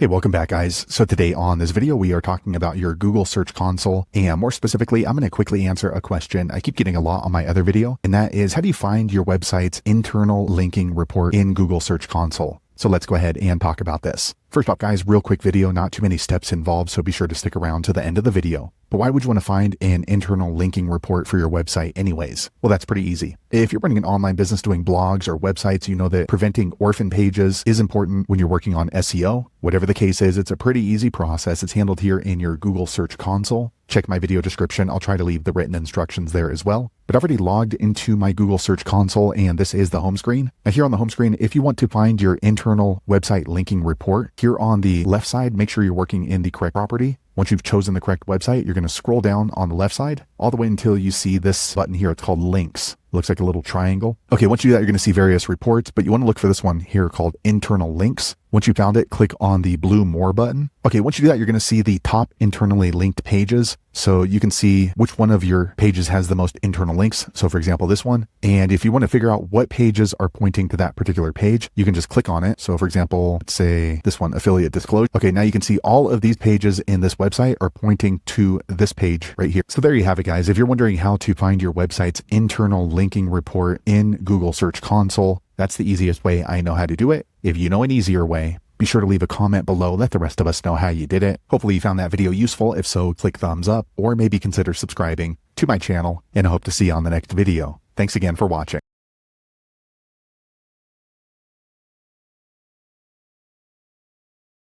Hey, welcome back guys. So today on this video, we are talking about your Google Search Console, and more specifically, I'm going to quickly answer a question I keep getting a lot on my other video, and that is, how do you find your website's internal linking report in Google Search Console? So let's go ahead and talk about this. First off, guys, real quick video, not too many steps involved, so be sure to stick around to the end of the video. But why would you want to find an internal linking report for your website anyways? Well, that's pretty easy. If you're running an online business doing blogs or websites, you know that preventing orphan pages is important when you're working on SEO. Whatever the case is, it's a pretty easy process. It's handled here in your Google Search Console. Check my video description. I'll try to leave the written instructions there as well. But I've already logged into my Google Search Console, and this is the home screen. Now here on the home screen, if you want to find your internal website linking report, here on the left side, make sure you're working in the correct property. Once you've chosen the correct website, you're going to scroll down on the left side all the way until you see this button here. It's called Links. It looks like a little triangle. Okay, once you do that, you're going to see various reports, but you want to look for this one here called Internal Links. Once you found it, click on the blue More button. Okay, once you do that, you're going to see the top internally linked pages. So you can see which one of your pages has the most internal links. So for example, this one. And if you want to figure out what pages are pointing to that particular page, you can just click on it. So for example, let's say this one, affiliate disclosure. Okay, now you can see all of these pages in this website are pointing to this page right here. So there you have it, guys. If you're wondering how to find your website's internal linking report in Google Search Console, that's the easiest way I know how to do it. If you know an easier way, be sure to leave a comment below. Let the rest of us know how you did it. Hopefully you found that video useful. If so, click thumbs up or maybe consider subscribing to my channel, and I hope to see you on the next video. Thanks again for watching.